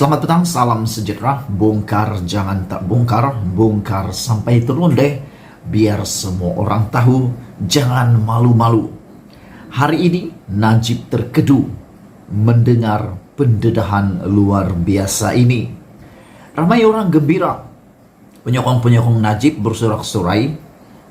Selamat petang, salam sejahtera. Bongkar jangan tak bongkar, bongkar sampai turun deh. Biar semua orang tahu, jangan malu-malu. Hari ini Najib terkedu mendengar pendedahan luar biasa ini. Ramai orang gembira. Penyokong-penyokong Najib bersorak-sorai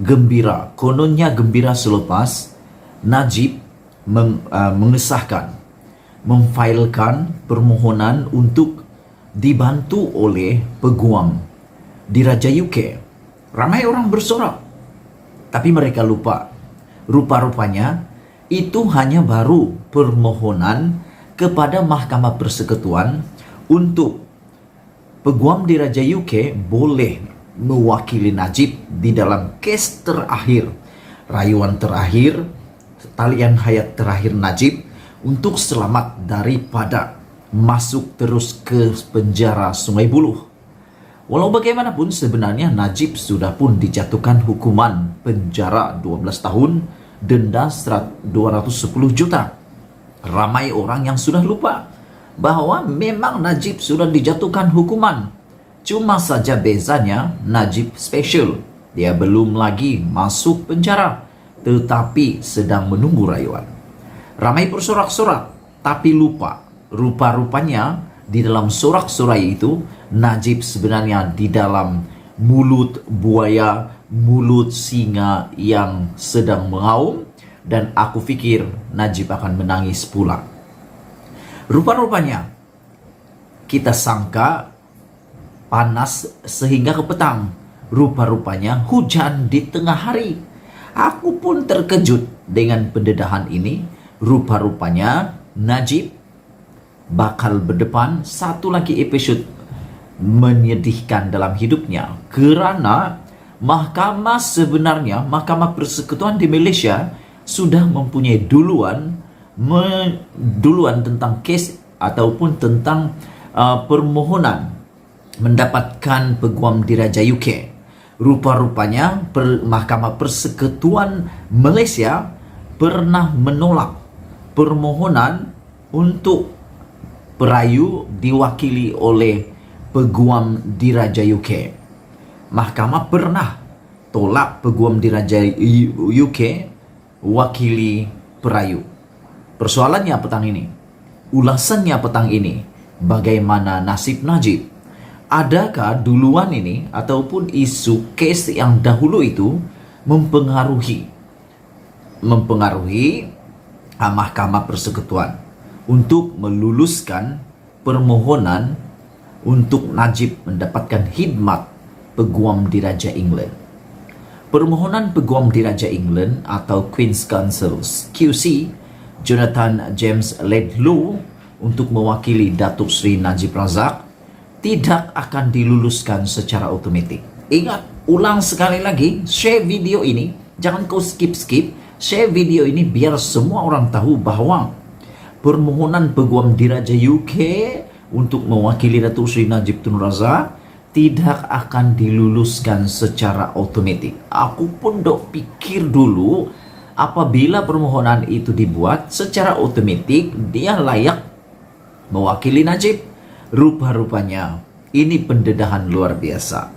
gembira. Kononnya gembira selepas Najib mengesahkan, memfailkan permohonan untuk dibantu oleh peguam di Raja UK. Ramai orang bersorak, tapi mereka lupa. Rupa-rupanya itu hanya baru permohonan kepada Mahkamah Persekutuan untuk peguam di Raja UK boleh mewakili Najib di dalam kes terakhir, rayuan terakhir, talian hayat terakhir Najib, untuk selamat daripada masuk terus ke penjara Sungai Buloh. Walau bagaimanapun sebenarnya Najib sudah pun dijatuhkan hukuman penjara 12 tahun, denda 210 juta. Ramai orang yang sudah lupa bahwa memang Najib sudah dijatuhkan hukuman. Cuma saja bezanya Najib special. Dia belum lagi masuk penjara, tetapi sedang menunggu rayuan. Ramai bersorak-sorak, tapi lupa. Rupa-rupanya di dalam sorak-sorai itu, Najib sebenarnya di dalam mulut buaya, mulut singa yang sedang mengaum, dan aku pikir Najib akan menangis pula. Rupa-rupanya kita sangka panas sehingga ke petang. Rupa-rupanya hujan di tengah hari. Aku pun terkejut dengan pendedahan ini. Rupa-rupanya Najib bakal berdepan satu lagi episode menyedihkan dalam hidupnya, kerana Mahkamah Persekutuan di Malaysia sudah mempunyai duluan tentang kes ataupun tentang permohonan mendapatkan peguam di Raja UK. Rupa-rupanya Mahkamah Persekutuan Malaysia pernah menolak permohonan untuk perayu diwakili oleh peguam di Raja UK. Mahkamah pernah tolak peguam di Raja UK wakili perayu. Persoalannya petang ini, ulasannya petang ini, bagaimana nasib Najib? Adakah duluan ini ataupun isu kes yang dahulu itu mempengaruhi Mahkamah Persekutuan untuk meluluskan permohonan untuk Najib mendapatkan khidmat peguam di Raja England. Permohonan peguam di Raja England atau Queen's Counsel QC Jonathan James Laidlaw untuk mewakili Datuk Seri Najib Razak tidak akan diluluskan secara otomatik. Ingat, ulang sekali lagi, share video ini, jangan kau skip. Share video ini biar semua orang tahu bahawa permohonan peguam di Raja UK untuk mewakili Datuk Seri Najib Tun Razak tidak akan diluluskan secara otomatik. Aku pun dok pikir dulu, apabila permohonan itu dibuat secara otomatik, dia layak mewakili Najib. Rupa-rupanya ini pendedahan luar biasa.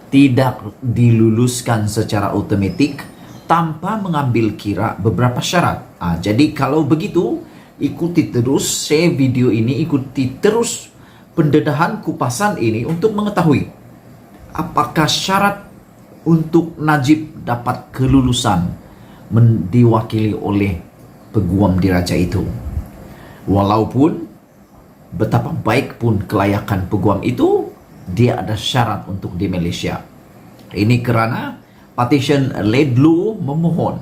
Tidak diluluskan secara otomatik tanpa mengambil kira beberapa syarat. Jadi kalau begitu, ikuti terus share video ini, ikuti terus pendedahan kupasan ini untuk mengetahui apakah syarat untuk Najib dapat kelulusan diwakili oleh peguam di Raja itu. Walaupun betapa baik pun kelayakan peguam itu, dia ada syarat untuk di Malaysia. Ini kerana Petition Laidlaw memohon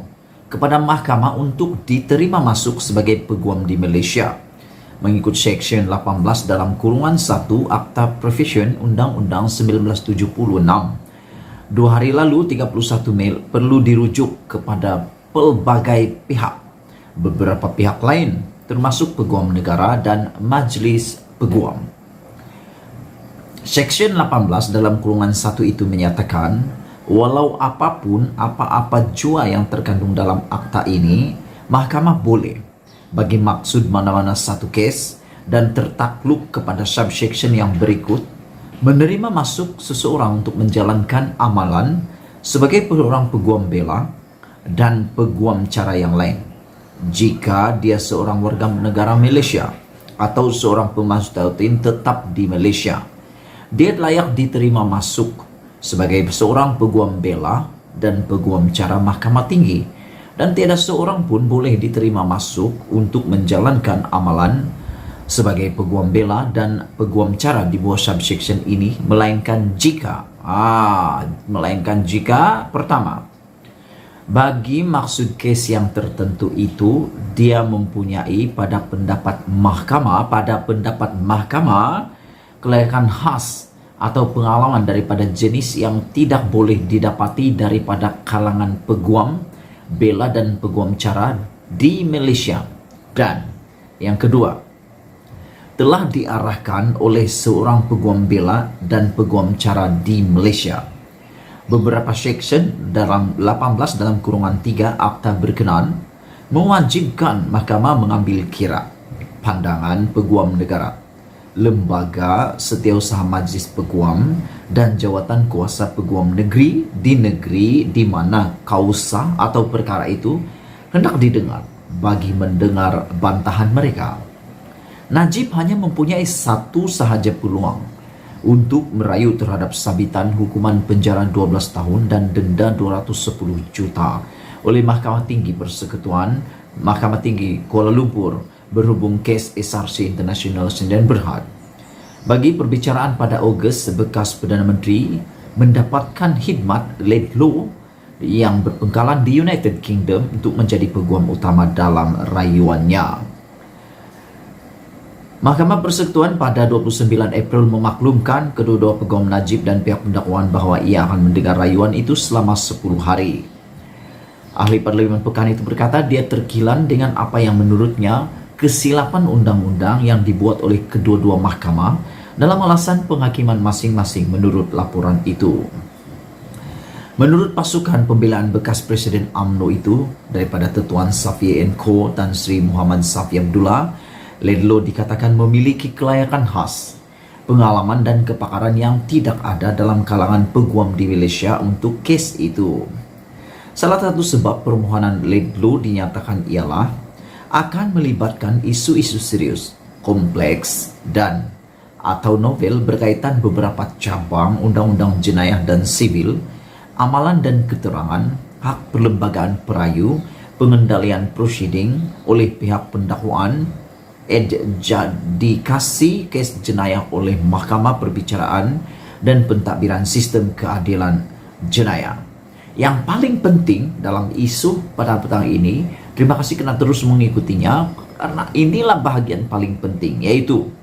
kepada mahkamah untuk diterima masuk sebagai peguam di Malaysia mengikut Seksyen 18 dalam kurungan 1 Akta Profession Undang-Undang 1976. 2 hari lalu 31 Mei perlu dirujuk kepada pelbagai pihak, beberapa pihak lain termasuk peguam negara dan majlis peguam. Seksyen 18 dalam kurungan 1 itu menyatakan, walau apapun apa-apa jua yang terkandung dalam akta ini, mahkamah boleh bagi maksud mana-mana satu kes dan tertakluk kepada subsection yang berikut, menerima masuk seseorang untuk menjalankan amalan sebagai seorang peguam bela dan peguam cara yang lain. Jika dia seorang warga negara Malaysia atau seorang pemasdatin tetap di Malaysia, dia layak diterima masuk sebagai seorang peguam bela dan peguam cara Mahkamah Tinggi, dan tiada seorang pun boleh diterima masuk untuk menjalankan amalan sebagai peguam bela dan peguam cara di bawah subsection ini, melainkan jika pertama, bagi maksud kes yang tertentu itu dia mempunyai pada pendapat mahkamah kelayakan khas atau pengalaman daripada jenis yang tidak boleh didapati daripada kalangan peguam bela dan peguam cara di Malaysia, dan yang kedua, telah diarahkan oleh seorang peguam bela dan peguam cara di Malaysia. Beberapa section dalam 18 dalam kurungan 3 Akta Berkenaan mewajibkan mahkamah mengambil kira pandangan peguam negara, lembaga setiausaha majlis peguam dan jawatan kuasa peguam negeri di mana kausa atau perkara itu hendak didengar bagi mendengar bantahan mereka. Najib hanya mempunyai satu sahaja peluang untuk merayu terhadap sabitan hukuman penjara 12 tahun dan denda 210 juta oleh Mahkamah Tinggi Persekutuan, Mahkamah Tinggi Kuala Lumpur berhubung kes SRC International Sdn Bhd. Bagi perbicaraan pada Ogos, bekas Perdana Menteri mendapatkan khidmat laid law yang berpengkalan di United Kingdom untuk menjadi peguam utama dalam rayuannya. Mahkamah Persekutuan pada 29 April memaklumkan kedua-dua peguam Najib dan pihak pendakwaan bahawa ia akan mendengar rayuan itu selama 10 hari. Ahli Parlimen Pekan itu berkata dia terkilan dengan apa yang menurutnya kesilapan undang-undang yang dibuat oleh kedua-dua mahkamah dalam alasan penghakiman masing-masing menurut laporan itu. Menurut pasukan pembelaan bekas Presiden UMNO itu daripada Tuan Safi Co Tan Sri Muhammad Safi Abdullah, Ledlo dikatakan memiliki kelayakan khas, pengalaman dan kepakaran yang tidak ada dalam kalangan peguam di Malaysia untuk kes itu. Salah satu sebab permohonan Ledlo dinyatakan ialah akan melibatkan isu-isu serius, kompleks dan atau novel berkaitan beberapa cabang undang-undang jenayah dan sivil, amalan dan keterangan, hak perlembagaan perayu, pengendalian proceeding oleh pihak pendakwaan, dikasih kes jenayah oleh Mahkamah Perbicaraan dan pentadbiran sistem keadilan jenayah. Yang paling penting dalam isu pada petang ini, terima kasih kerana terus mengikutinya, karena inilah bahagian paling penting, yaitu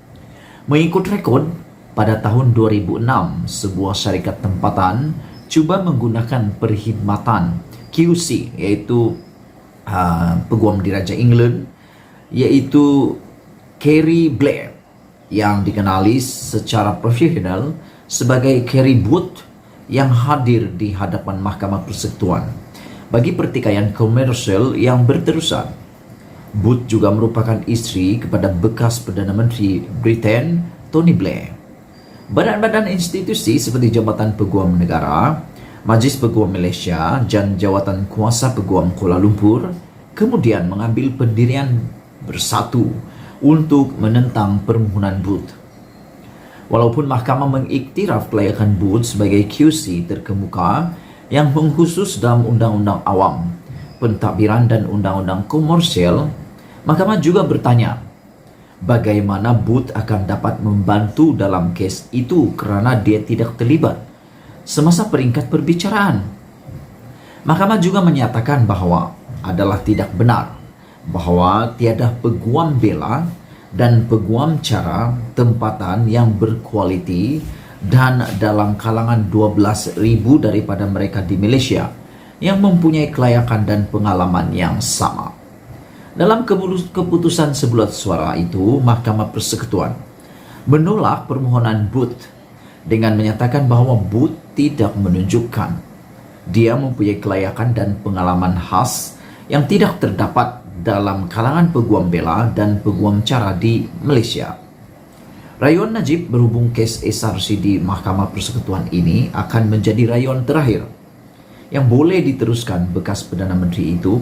mengikut rekod pada tahun 2006 sebuah syarikat tempatan cuba menggunakan perkhidmatan QC, iaitu peguam diraja England, iaitu Kerry Blair, yang dikenali secara profesional sebagai Kerry Booth, yang hadir di hadapan Mahkamah Persekutuan bagi pertikaian komersial yang berterusan. Booth juga merupakan isteri kepada bekas Perdana Menteri Britain Tony Blair. Badan-badan institusi seperti Jabatan Peguam Negara, Majlis Peguam Malaysia dan Jawatan Kuasa Peguam Kuala Lumpur kemudian mengambil pendirian bersatu untuk menentang permohonan Booth. Walaupun mahkamah mengiktiraf kelayakan Booth sebagai QC terkemuka yang mengkhusus dalam Undang-Undang Awam, Pentadbiran dan Undang-Undang Komersial, mahkamah juga bertanya bagaimana Booth akan dapat membantu dalam kes itu kerana dia tidak terlibat semasa peringkat perbicaraan. Mahkamah juga menyatakan bahawa adalah tidak benar bahawa tiada peguam bela dan peguam cara tempatan yang berkualiti dan dalam kalangan 12,000 daripada mereka di Malaysia yang mempunyai kelayakan dan pengalaman yang sama. Dalam keputusan sebulat suara itu, Mahkamah Persekutuan menolak permohonan Booth dengan menyatakan bahawa Booth tidak menunjukkan dia mempunyai kelayakan dan pengalaman khas yang tidak terdapat dalam kalangan peguam bela dan peguam cara di Malaysia. Rayuan Najib berhubung kes SRC di Mahkamah Persekutuan ini akan menjadi rayuan terakhir yang boleh diteruskan bekas Perdana Menteri itu.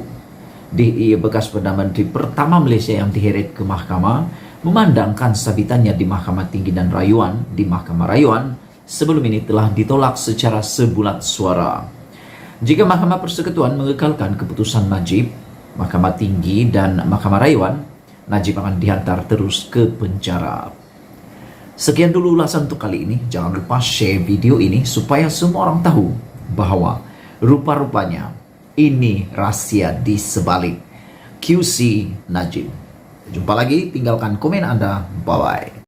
Bekas Perdana Menteri pertama Malaysia yang diheret ke mahkamah memandangkan sabitannya di Mahkamah Tinggi dan Rayuan di Mahkamah Rayuan sebelum ini telah ditolak secara sebulat suara. Jika Mahkamah Persekutuan mengekalkan keputusan Najib, Mahkamah Tinggi dan Mahkamah Rayuan, Najib akan dihantar terus ke penjara. Sekian dulu ulasan untuk kali ini. Jangan lupa share video ini supaya semua orang tahu bahwa rupa-rupanya ini rahasia di sebalik QC Najib. Jumpa lagi, tinggalkan komen Anda. Bye-bye.